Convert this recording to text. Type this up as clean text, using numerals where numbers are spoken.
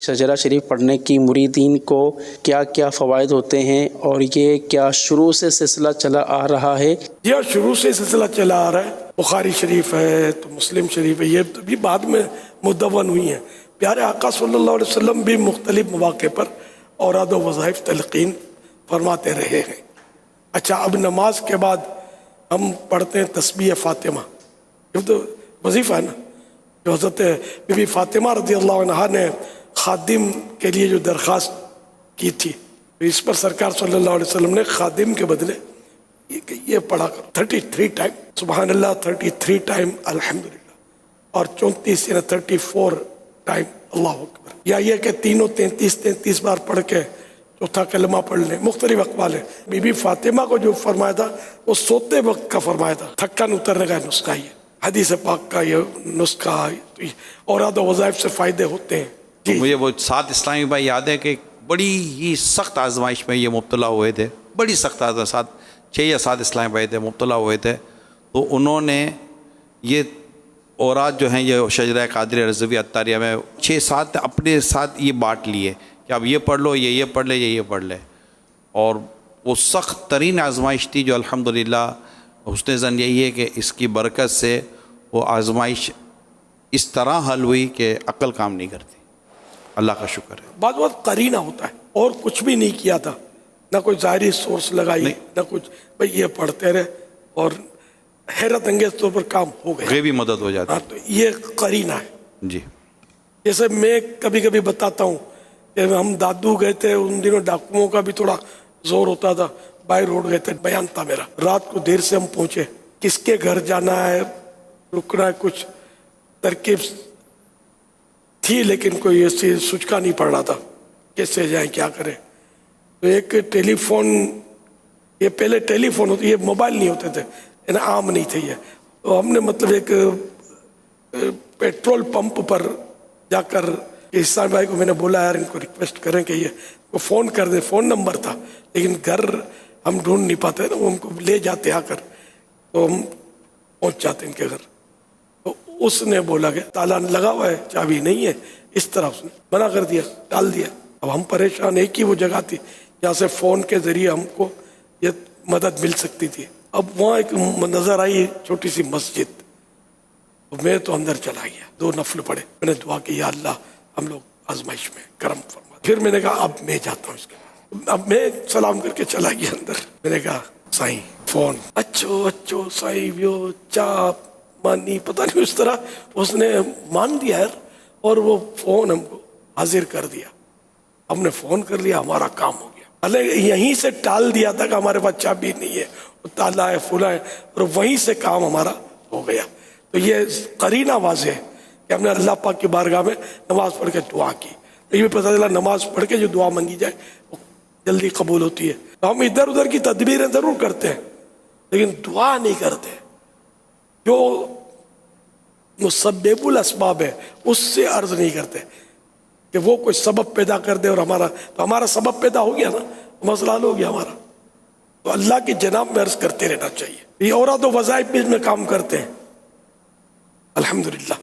شجرہ شریف پڑھنے کی مریدین کو کیا کیا فوائد ہوتے ہیں اور یہ کیا شروع سے سلسلہ چلا آ رہا ہے؟ یہ شروع سے سلسلہ چلا آ رہا ہے۔ بخاری شریف ہے تو مسلم شریف ہے، یہ بھی بعد میں مدون ہوئی ہیں۔ پیارے آقا صلی اللہ علیہ وسلم بھی مختلف مواقع پر اوراد و وظائف تلقین فرماتے رہے ہیں۔ اچھا، اب نماز کے بعد ہم پڑھتے ہیں تسبیح فاطمہ، یہ تو وظیفہ ہے نا، جو حضرت بی بی فاطمہ رضی اللہ عنہا نے خادم کے لیے جو درخواست کی تھی، اس پر سرکار صلی اللہ علیہ وسلم نے خادم کے بدلے یہ پڑھا کر 33 ٹائم سبحان اللہ، 33 ٹائم الحمدللہ، اور 34 یا 34 ٹائم اللہ اکبر، یا یہ کہ تینوں 33 بار پڑھ کے چوتھا کلمہ پڑھ لیں۔ مختلف اقوال ہیں۔ بی بی فاطمہ کو جو فرمایا تھا وہ سوتے وقت کا فرمایا تھا، تھکن اترنے کا نسخہ یہ حدیث پاک کا یہ نسخہ، اوراد و وظائف سے فائدے ہوتے ہیں۔ مجھے وہ 7 اسلامی بھائی یاد ہے کہ بڑی ہی سخت آزمائش میں یہ مبتلا ہوئے تھے، بڑی سخت آزمائش، 6 یا 7 اسلامی بھائی تھے مبتلا ہوئے تھے، تو انہوں نے یہ اوراد جو ہیں یہ شجرہ قادریہ رضویہ عطاریہ میں 6-7 اپنے ساتھ یہ بانٹ لیے کہ اب یہ پڑھ لو، یہ پڑھ لے، یہ پڑھ لے، اور وہ سخت ترین آزمائش تھی جو الحمدللہ حسن ظن یہی ہے کہ اس کی برکت سے وہ آزمائش اس طرح حل ہوئی کہ عقل کام نہیں کرتی۔ اللہ کا شکر ہے۔ بعض وقت قرینہ ہوتا ہے، اور کچھ بھی نہیں کیا تھا، نہ کوئی ظاہری سورس لگائی، نہ کچھ، بھئی یہ پڑھتے رہے اور حیرت انگیز طور پر کام ہو گیا، غیبی مدد ہو جاتی ہے۔ تو یہ قرینہ ہے۔ جی، جیسے میں کبھی کبھی بتاتا ہوں کہ ہم دادو گئے تھے، ان دنوں ڈاکوؤں کا بھی تھوڑا زور ہوتا تھا، بائی روڈ گئے تھے، بیان تھا میرا، رات کو دیر سے ہم پہنچے، کس کے گھر جانا ہے، رکنا ہے، کچھ ترکیب تھی لیکن کوئی ایسی سوچکا نہیں پڑ رہا تھا کیسے جائیں، کیا کریں۔ تو ایک ٹیلی فون، یہ پہلے ٹیلی فون ہوتے، یہ موبائل نہیں ہوتے تھے، عام نہیں تھے یہ، تو ہم نے مطلب ایک پیٹرول پمپ پر جا کر اسلام بھائی کو میں نے بولا یار ان کو ریکویسٹ کریں کہ یہ وہ فون کر دیں، فون نمبر تھا لیکن گھر ہم ڈھونڈ نہیں پاتے نا، وہ ہم کو لے جاتے آ کر، تو ہم پہنچ جاتے ان کے گھر۔ تو اس نے بولا کہ تالا لگا ہوا ہے، چابی نہیں ہے، اس طرح اس نے منع کر دیا، ڈال دیا۔ اب ہم پریشان، ایک ہی وہ جگہ تھی جہاں سے فون کے ذریعے ہم کو یہ مدد مل سکتی تھی۔ اب وہاں ایک نظر آئی چھوٹی سی مسجد، میں تو اندر چلا گیا، 2 نفل پڑے، میں نے دعا کی یا اللہ ہم لوگ آزمائش میں کرم فرما۔ پھر میں نے کہا اب میں جاتا ہوں اس کے بعد، اب میں سلام کر کے چلا گیا اندر، میں نے کہا سائیں فون، اچھو سائیں ویو چاپ مانی، پتہ نہیں اس طرح اس نے مان دیا یار، اور وہ فون ہم کو حاضر کر دیا، ہم نے فون کر لیا، ہمارا کام ہو گیا۔ بھلے یہیں سے ٹال دیا تھا کہ ہمارے پاس چابی نہیں ہے، وہ تالا ہے، فلاں ہے، اور وہیں سے کام ہمارا ہو گیا۔ تو یہ قرینہ واضح ہے کہ ہم نے اللہ پاک کی بارگاہ میں نماز پڑھ کے دعا کی، یہ بھی پتہ چلا نماز پڑھ کے جو دعا منگی جائے وہ جلدی قبول ہوتی ہے۔ تو ہم ادھر ادھر کی تدبیریں ضرور کرتے ہیں لیکن دعا نہیں کرتے، جو مسبب الاسباب ہے اس سے عرض نہیں کرتے کہ وہ کوئی سبب پیدا کر دے، اور ہمارا سبب پیدا ہو گیا نا، مسئلہ حل ہو گیا ہمارا۔ تو اللہ کی جناب میں عرض کرتے رہنا چاہیے۔ یہ اوراد و وظائف بھی میں کام کرتے ہیں الحمدللہ۔